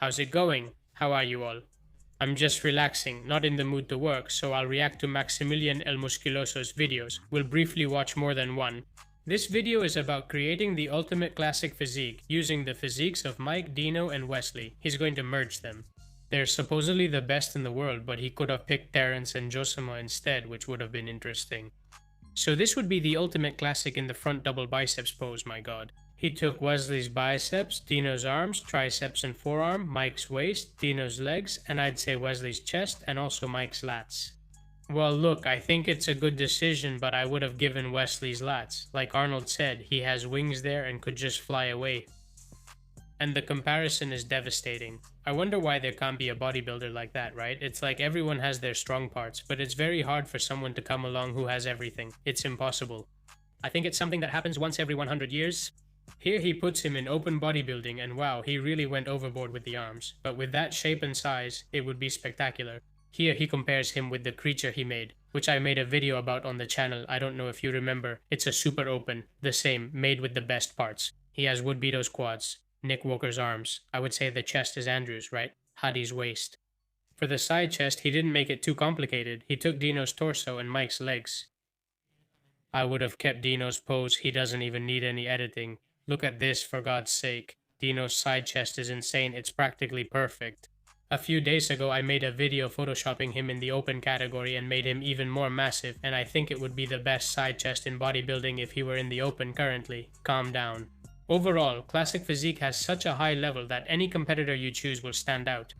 How's it going? How are you all? I'm just relaxing, not in the mood to work, so I'll react to Maximilian El Musculoso's videos. We'll briefly watch more than one. This video is about creating the ultimate classic physique, using the physiques of Mike, Dino, and Wesley. He's going to merge them. They're supposedly the best in the world, but he could have picked Terrence and Josema instead, which would have been interesting. So this would be the ultimate classic in the front double biceps pose, my god. He took Wesley's biceps, Dino's arms, triceps and forearm, Mike's waist, Dino's legs, and I'd say Wesley's chest, and also Mike's lats. Well look, I think it's a good decision, but I would have given Wesley's lats. Like Arnold said, he has wings there and could just fly away. And the comparison is devastating. I wonder why there can't be a bodybuilder like that, right? It's like everyone has their strong parts, but it's very hard for someone to come along who has everything. It's impossible. I think it's something that happens once every 100 years. Here he puts him in open bodybuilding, and wow, he really went overboard with the arms. But with that shape and size, it would be spectacular. Here he compares him with the creature he made, which I made a video about on the channel. I don't know if you remember. It's a super open, the same, made with the best parts. He has Woodbeato's quads, Nick Walker's arms. I would say the chest is Andrew's, right? Hadi's waist. For the side chest, he didn't make it too complicated. He took Dino's torso and Mike's legs. I would have kept Dino's pose. He doesn't even need any editing. Look at this, for God's sake. Dino's side chest is insane. It's practically perfect. A few days ago, I made a video photoshopping him in the open category and made him even more massive, and I think it would be the best side chest in bodybuilding if he were in the open currently. Calm down. Overall, classic physique has such a high level that any competitor you choose will stand out.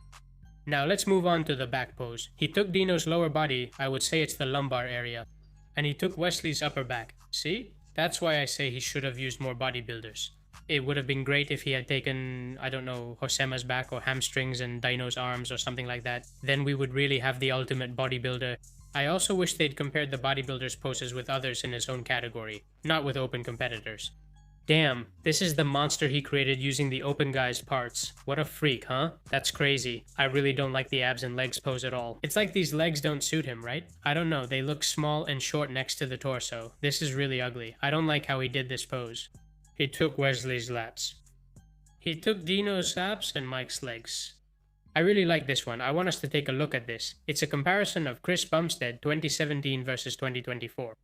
Now let's move on to the back pose. He took Dino's lower body, I would say it's the lumbar area, and he took Wesley's upper back. See? That's why I say he should have used more bodybuilders. It would have been great if he had taken, I don't know, Josema's back or hamstrings and Dino's arms or something like that. Then we would really have the ultimate bodybuilder. I also wish they'd compared the bodybuilders' poses with others in his own category, not with open competitors. Damn, this is the monster he created using the open guy's parts. What a freak, huh? That's crazy. I really don't like the abs and legs pose at all. It's like these legs don't suit him, right? I don't know, they look small and short next to the torso. This is really ugly. I don't like how he did this pose. He took Wesley's lats. He took Dino's abs and Mike's legs. I really like this one. I want us to take a look at this. It's a comparison of Chris Bumstead 2017 versus 2024.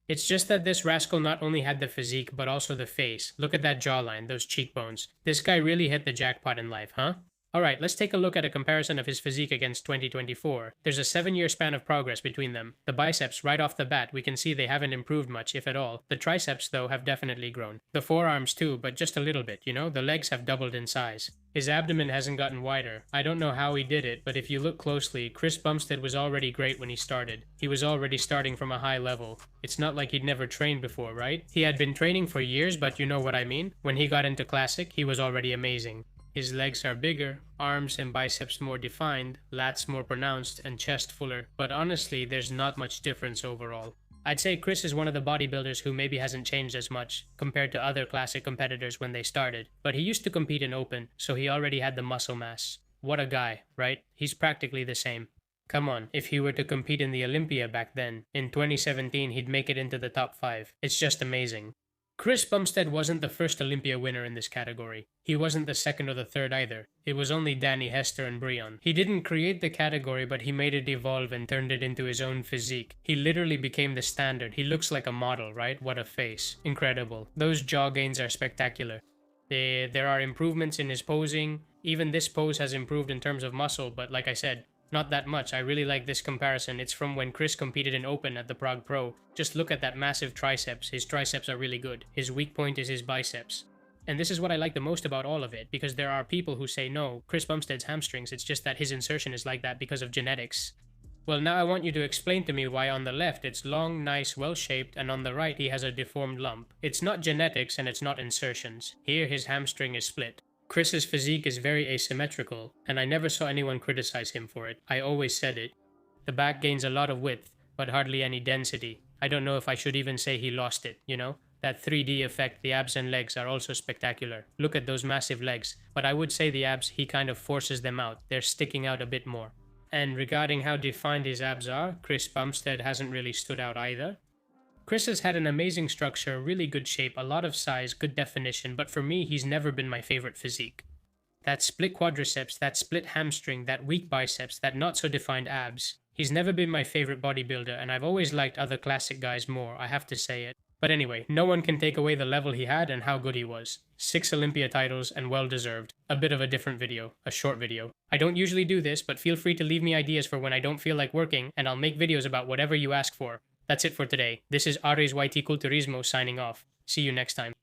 It's just that this rascal not only had the physique, but also the face. Look at that jawline, those cheekbones. This guy really hit the jackpot in life, huh? Alright, let's take a look at a comparison of his physique against 2024. There's a 7-year span of progress between them. The biceps, right off the bat, we can see they haven't improved much, if at all. The triceps, though, have definitely grown. The forearms too, but just a little bit, you know? The legs have doubled in size. His abdomen hasn't gotten wider. I don't know how he did it, but if you look closely, Chris Bumstead was already great when he started. He was already starting from a high level. It's not like he'd never trained before, right? He had been training for years, but you know what I mean? When he got into Classic, he was already amazing. His legs are bigger, arms and biceps more defined, lats more pronounced, and chest fuller. But honestly, there's not much difference overall. I'd say Chris is one of the bodybuilders who maybe hasn't changed as much compared to other classic competitors when they started. But he used to compete in open, so he already had the muscle mass. What a guy, right? He's practically the same. Come on, if he were to compete in the Olympia back then, in 2017 he'd make it into the top 5. It's just amazing. Chris Bumstead wasn't the first Olympia winner in this category. He wasn't the second or the third either. It was only Danny Hester and Breon. He didn't create the category, but he made it evolve and turned it into his own physique. He literally became the standard. He looks like a model, right? What a face. Incredible. Those jaw gains are spectacular. There are improvements in his posing. Even this pose has improved in terms of muscle, but like I said, not that much. I really like this comparison. It's from when Chris competed in Open at the Prague Pro. Just look at that massive triceps. His triceps are really good. His weak point is his biceps. And this is what I like the most about all of it, because there are people who say, no, Chris Bumstead's hamstrings, it's just that his insertion is like that because of genetics. Well, now I want you to explain to me why on the left it's long, nice, well-shaped, and on the right he has a deformed lump. It's not genetics and it's not insertions. Here his hamstring is split. Chris's physique is very asymmetrical, and I never saw anyone criticize him for it. I always said it. The back gains a lot of width, but hardly any density. I don't know if I should even say he lost it, you know? That 3D effect, the abs and legs are also spectacular. Look at those massive legs, but I would say the abs, he kind of forces them out. They're sticking out a bit more. And regarding how defined his abs are, Chris Bumstead hasn't really stood out either. Chris has had an amazing structure, really good shape, a lot of size, good definition, but for me, he's never been my favorite physique. That split quadriceps, that split hamstring, that weak biceps, that not so defined abs. He's never been my favorite bodybuilder, and I've always liked other classic guys more, I have to say it. But anyway, no one can take away the level he had and how good he was. 6 Olympia titles, and well deserved. A bit of a different video, a short video. I don't usually do this, but feel free to leave me ideas for when I don't feel like working, and I'll make videos about whatever you ask for. That's it for today. This is Ares YT Culturismo signing off. See you next time.